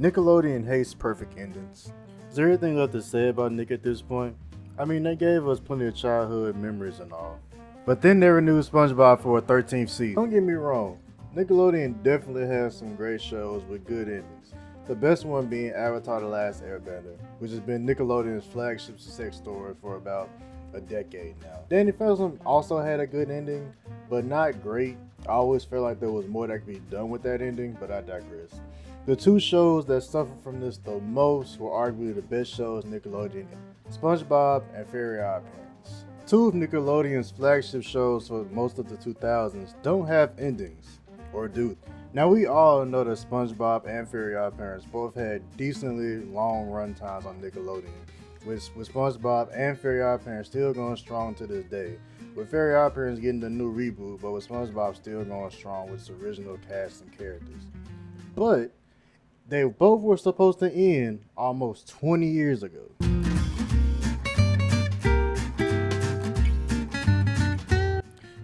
Nickelodeon hates perfect endings. Is there anything left to say about Nick at this point? I mean, they gave us plenty of childhood memories and all. But then they renewed SpongeBob for a 13th season. Don't get me wrong, Nickelodeon definitely has some great shows with good endings. The best one being Avatar: The Last Airbender, which has been Nickelodeon's flagship success story for about a decade now. Danny Phantom also had a good ending, but not great. I always felt like there was more that could be done with that ending, but I digress. The two shows that suffered from this the most were arguably the best shows Nickelodeon had: SpongeBob and Fairy Odd Parents. Two of Nickelodeon's flagship shows for most of the 2000s don't have endings, or do they? Now we all know that SpongeBob and Fairy Odd Parents both had decently long run times on Nickelodeon, with SpongeBob and Fairy Odd Parents still going strong to this day, with Fairy Odd Parents getting the new reboot, but with SpongeBob still going strong with its original cast and characters. But they both were supposed to end almost 20 years ago.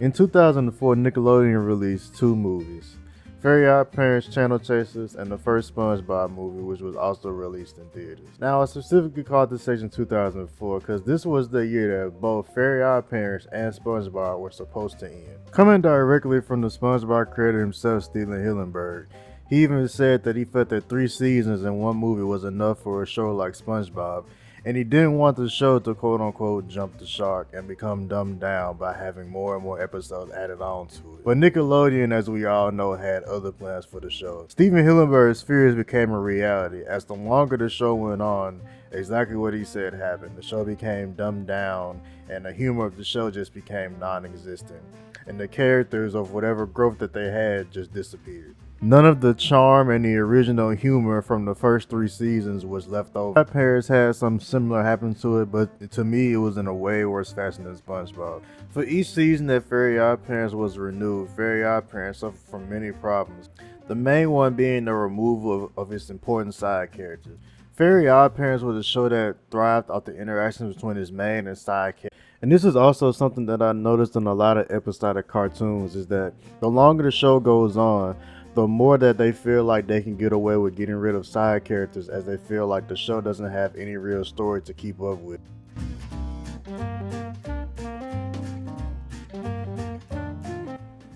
In 2004, Nickelodeon released two movies: Fairy Odd Parents Channel Chasers and the first SpongeBob movie, which was also released in theaters. Now, I specifically called this section 2004 because this was the year that both Fairy Odd Parents and SpongeBob were supposed to end. Coming directly from the SpongeBob creator himself, Steven Hillenburg, he even said that he felt that 3 seasons in one movie was enough for a show like SpongeBob, and he didn't want the show to quote-unquote jump the shark and become dumbed down by having more and more episodes added on to it. But Nickelodeon, as we all know, had other plans for the show. Steven Hillenburg's fears became a reality as the longer the show went on. Exactly what he said happened. The show became dumbed down, and the humor of the show just became non-existent, and the characters of whatever growth that they had just disappeared. None of the charm and the original humor from the first 3 seasons was left over. My parents had something similar happen to it, but to me it was in a way worse fashion than SpongeBob. For each season that Fairy Odd Parents was renewed, Fairy Odd Parents suffered from many problems, the main one being the removal of its important side characters. Fairy Odd Parents was a show that thrived off the interactions between its main and side characters. And this is also something that I noticed in a lot of episodic cartoons, is that the longer the show goes on, the more that they feel like they can get away with getting rid of side characters, as they feel like the show doesn't have any real story to keep up with.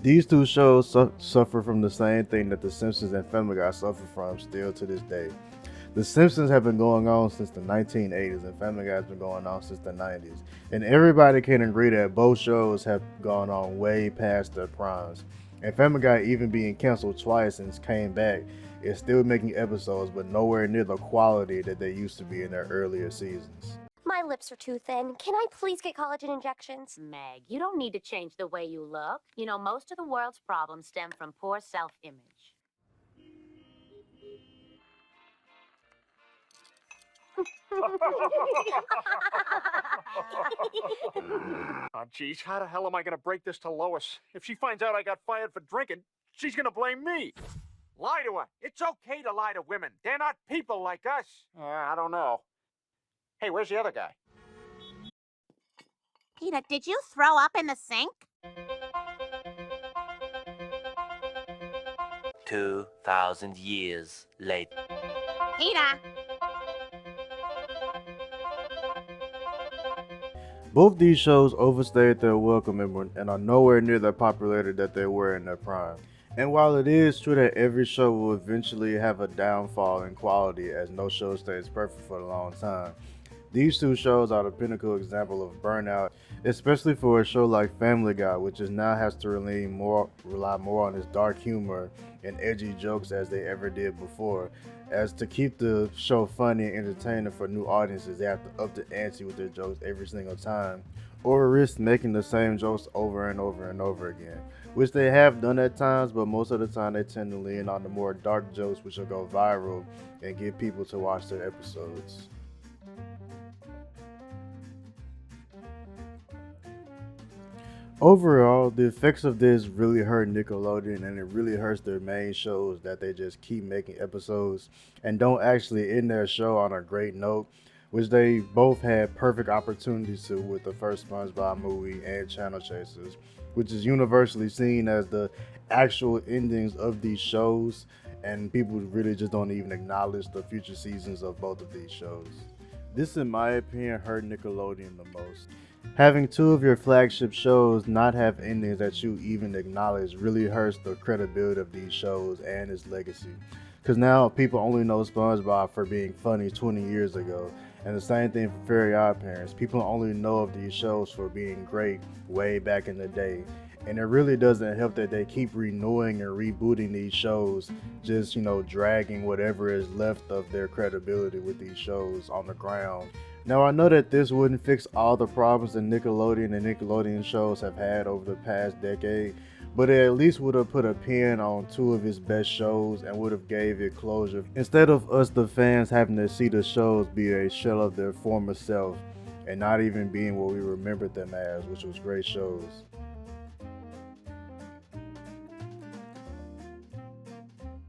These two shows suffer from the same thing that The Simpsons and Family Guy suffer from still to this day. The Simpsons have been going on since the 1980s, and Family Guy has been going on since the 90s. And everybody can agree that both shows have gone on way past their primes. And Family Guy, even being canceled twice and came back, is still making episodes, but nowhere near the quality that they used to be in their earlier seasons. My lips are too thin. Can I please get collagen injections? Meg, you don't need to change the way you look. You know, most of the world's problems stem from poor self-image. Oh, geez, how the hell am I gonna break this to Lois? If she finds out I got fired for drinking, she's gonna blame me. Lie to her. It's okay to lie to women. They're not people like us. I don't know. Hey, where's the other guy? Peter, did you throw up in the sink? 2,000 years later. Peter! Both these shows overstayed their welcome and are nowhere near the popularity that they were in their prime. And while it is true that every show will eventually have a downfall in quality, as no show stays perfect for a long time, these two shows are the pinnacle example of burnout, especially for a show like Family Guy, which now has to rely more on its dark humor and edgy jokes as they ever did before. As to keep the show funny and entertaining for new audiences, they have to up the ante with their jokes every single time, or risk making the same jokes over and over and over again, which they have done at times, but most of the time they tend to lean on the more dark jokes, which will go viral and get people to watch their episodes. Overall, the effects of this really hurt Nickelodeon, and it really hurts their main shows that they just keep making episodes and don't actually end their show on a great note, which they both had perfect opportunities to with the first SpongeBob movie and Channel Chasers, which is universally seen as the actual endings of these shows. and people really just don't even acknowledge the future seasons of both of these shows. This, in my opinion, hurt Nickelodeon the most. Having two of your flagship shows not have endings that you even acknowledge really hurts the credibility of these shows and its legacy. Because now people only know SpongeBob for being funny 20 years ago, and the same thing for Fairy Odd Parents. People only know of these shows for being great way back in the day. And it really doesn't help that they keep renewing and rebooting these shows, just, dragging whatever is left of their credibility with these shows on the ground. Now, I know that this wouldn't fix all the problems that Nickelodeon and Nickelodeon shows have had over the past decade, but it at least would have put a pin on two of its best shows and would have gave it closure, instead of us the fans having to see the shows be a shell of their former self and not even being what we remembered them as, which was great shows.